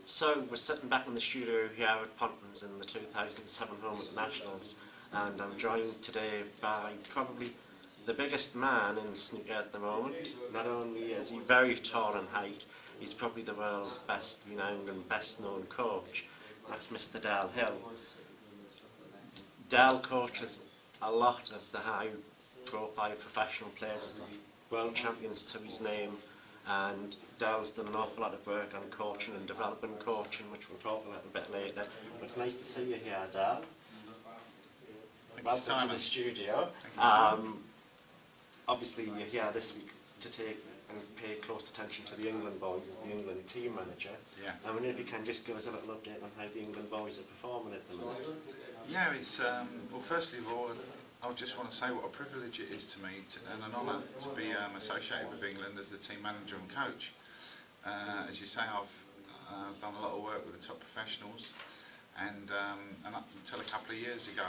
So we're sitting back in the studio here at Pontins in the 2007 Home Internationals, and I'm joined today by probably the biggest man in snooker at the moment. Not only is he very tall in height, he's probably the world's best renowned and best known coach. That's Mr. Dal Hill. Dal coaches a lot of the high profile professional players, world champions to his name, and Dal's done an awful lot of work on coaching and development coaching, which we'll talk a little bit later. But it's nice to see you here, Dal. Welcome to the studio. Obviously you're here this week to take and pay close attention to the England boys as the England team manager. Yeah. I wonder if you can just give us a little update on how the England boys are performing at the moment. Yeah, it's well. Firstly of all, I just want to say what a privilege it is to me and an honour to be associated with England as the team manager and coach. As you say, I've done a lot of work with the top professionals, and up until a couple of years ago,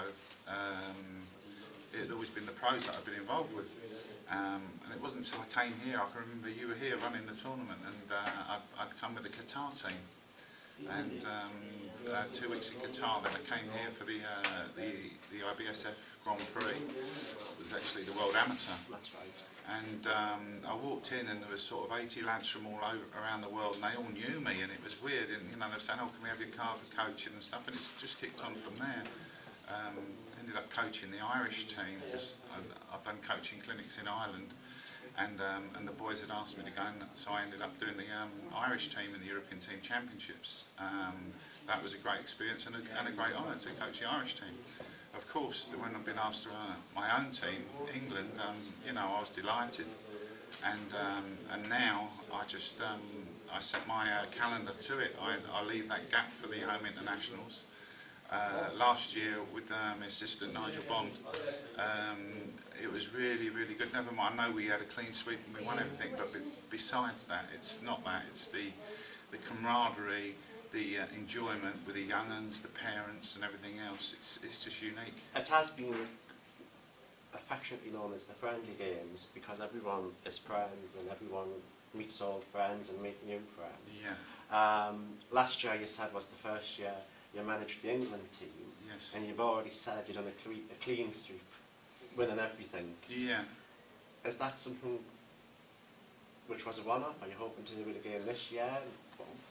it had always been the pros that I've been involved with. And it wasn't until I came here, I can remember you were here running the tournament, and I'd come with the Qatar team. And 2 weeks in Qatar, then I came here for the IBSF Grand Prix. It was actually the World Amateur. That's right. And I walked in, and there was sort of 80 lads from all over around the world, and they all knew me, and it was weird. And you know, they were saying, "Oh, can we have your card for coaching and stuff?" And it's just kicked on from there. Ended up coaching the Irish team because I've done coaching clinics in Ireland, and the boys had asked me to go, and so I ended up doing the Irish team in the European Team Championships. That was a great experience and a great honour to coach the Irish team. Of course, when I've been asked to run my own team, England, you know, I was delighted, and now I just I set my calendar to it. I leave that gap for the home internationals. Last year with my assistant Nigel Bond, it was really, really good. Never mind, I know we had a clean sweep and we won everything, but besides that, it's not that. It's the camaraderie, the enjoyment with the young uns, the parents and everything else. It's just unique. It has been affectionately known as the friendly games because everyone is friends and everyone meets old friends and make new friends. Yeah. Last year you said was the first year you managed the England team. Yes. And you've already said you've done a clean sweep, winning everything. Yeah. Is that something which was a one-off? Are you hoping to do it again this year?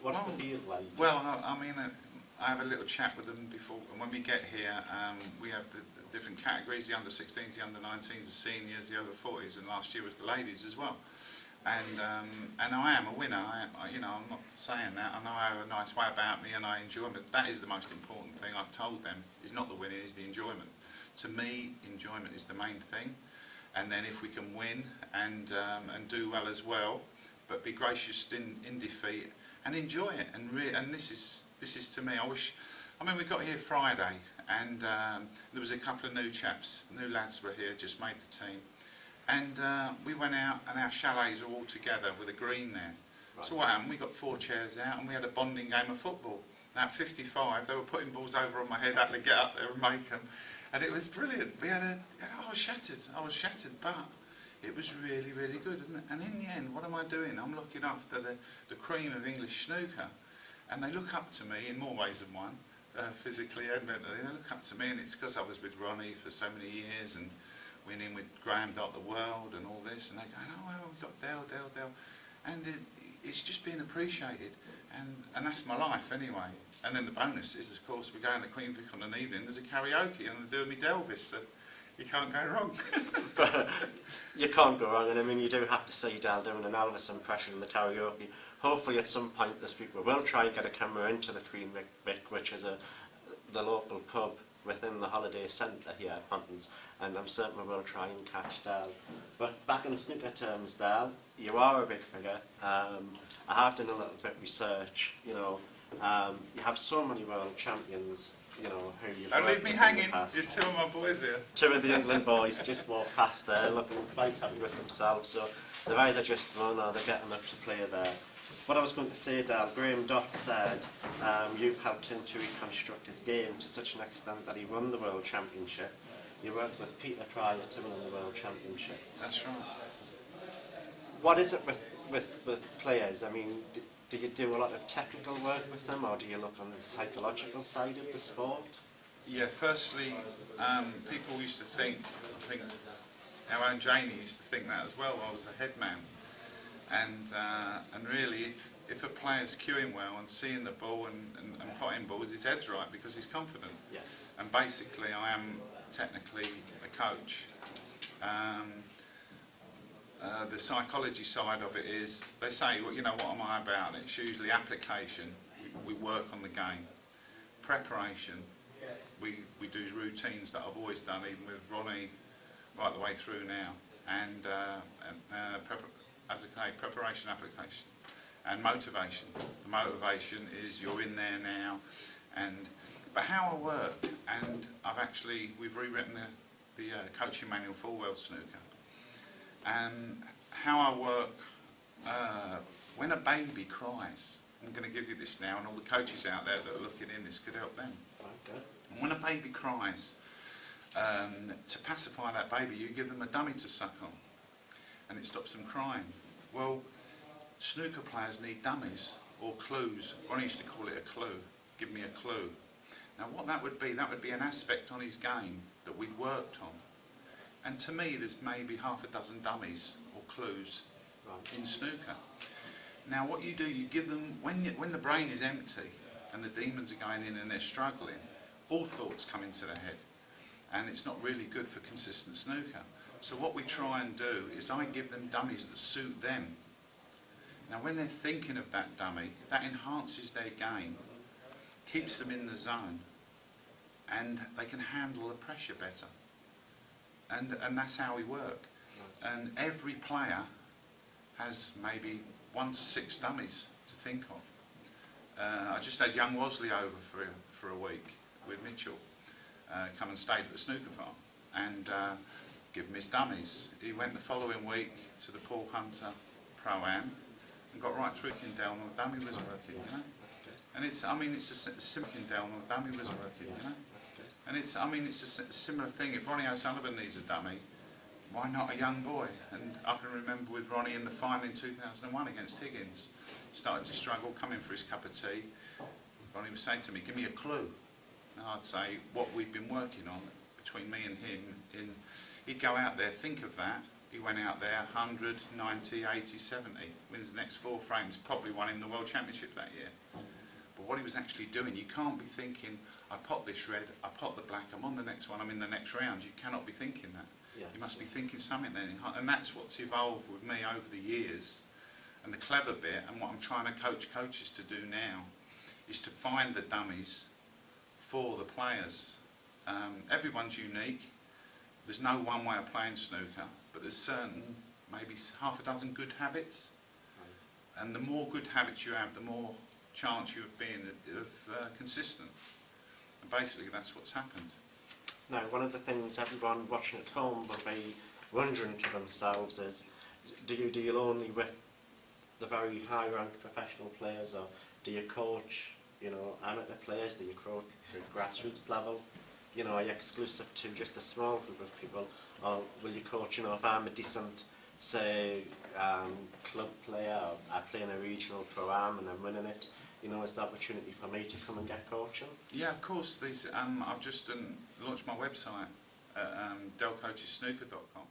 What's the feel like? Well, I mean, I have a little chat with them before, and when we get here, we have the different categories: the under-16s, the under-19s, the seniors, the over-40s, and last year was the ladies as well. And I am a winner. You know, I'm not saying that. I know I have a nice way about me, and I enjoy it. That is the most important thing I've told them. Is not the winning, is the enjoyment. To me, enjoyment is the main thing. And then if we can win and do well as well, but be gracious in defeat and enjoy it. And this is to me. I mean, we got here Friday, and there was a couple of new lads were here, just made the team. And we went out, and our chalets are all together with a green there. Right. So what happened? We got 4 chairs out, and we had a bonding game of football. Now at 55, they were putting balls over on my head. I had to get up there and make them, and it was brilliant. We had I was shattered, but it was really, really good. And in the end, what am I doing? I'm looking after the cream of English snooker, and they look up to me in more ways than one, physically and mentally. They look up to me, and it's because I was with Ronnie for so many years and winning with Graham Dot the World and all this, and they're going, "Oh well, we've got Dale," and it's just being appreciated, and that's my life anyway. And then the bonus is, of course, we go in the Queen Vic on an evening. There's a karaoke, and they're doing me Delvis, so you can't go wrong. But you can't go wrong, and I mean, you do have to see Dal doing an Elvis impression in the karaoke. Hopefully, at some point this week, we will try and get a camera into the Queen Vic, which is the local pub within the holiday centre here at Pontins, and I'm certain we will try and catch Dal. But back in snooker terms, Dal, you are a big figure. I have done a little bit of research, you know. You have so many world champions, you know, who you've Don't worked leave me with hanging, in the past. there's 2 of my boys here. 2 of the England boys just walk past there looking quite happy with themselves, so they've either just won or they're getting up to play there. What I was going to say, Dal, Graham Dott said you've helped him to reconstruct his game to such an extent that he won the World Championship. You worked with Peter Trier to win the World Championship. That's right. What is it with players? I mean, Do you do a lot of technical work with them, or do you look on the psychological side of the sport? Yeah, firstly, people used to think, I think our own Janie used to think that as well. I was a head man, and really, if a player's cueing well and seeing the ball and potting balls, his head's right because he's confident. Yes. And basically, I am technically a coach. The psychology side of it is, they say, well, you know, what am I about? It's usually application. We work on the game. Preparation. We do routines that I've always done, even with Ronnie, right the way through now. And as I say, preparation, application, and motivation. The motivation is you're in there now, but how I work, and we've rewritten the coaching manual for World Snooker. And how I work, when a baby cries, I'm going to give you this now, and all the coaches out there that are looking in, this could help them. Okay. And when a baby cries, to pacify that baby, you give them a dummy to suck on, and it stops them crying. Well, snooker players need dummies, or clues. Ronnie used to call it a clue. Give me a clue. Now what that would be an aspect on his game that we'd worked on. And to me, there's maybe half a dozen dummies or clues in snooker. Now what you do, you give them, when the brain is empty and the demons are going in and they're struggling, all thoughts come into their head. And it's not really good for consistent snooker. So what we try and do is I give them dummies that suit them. Now when they're thinking of that dummy, that enhances their game, keeps them in the zone, and they can handle the pressure better. And that's how we work. And every player has maybe 1 to 6 dummies to think of. I just had young Wosley over for a week with Mitchell, come and stayed at the snooker farm, and give him his dummies. He went the following week to the Paul Hunter Pro-Am and got right through down on the dummy was working, you know. And it's a simple down on the dummy was working, you know. And it's a similar thing. If Ronnie O'Sullivan needs a dummy, why not a young boy? And I can remember with Ronnie in the final in 2001 against Higgins, started to struggle, coming for his cup of tea. Ronnie was saying to me, give me a clue. And I'd say what we've been working on between me and him, he'd go out there, think of that. He went out there 100, 90, 80, 70, wins the next 4 frames, probably won in the World Championship that year. But what he was actually doing, you can't be thinking, I pot this red, I pot the black, I'm on the next one, I'm in the next round. You cannot be thinking that. Yes. You must be thinking something then. And that's what's evolved with me over the years. And the clever bit, and what I'm trying to coach coaches to do now, is to find the dummies for the players. Everyone's unique. There's no one way of playing snooker, but there's certain, maybe half a dozen good habits. And the more good habits you have, the more chance you have being consistent. And basically that's what's happened. Now, one of the things everyone watching at home will be wondering to themselves is, do you deal only with the very high-ranked professional players, or do you coach, you know, amateur players? Do you coach at grassroots level? You know, are you exclusive to just a small group of people, or will you coach, you know, if I'm a decent, say, club player, or I play in a regional pro-am and I'm winning it, you know, is the opportunity for me to come and get coaching? Yeah, of course. I've just launched my website at delcoachessnooker.com.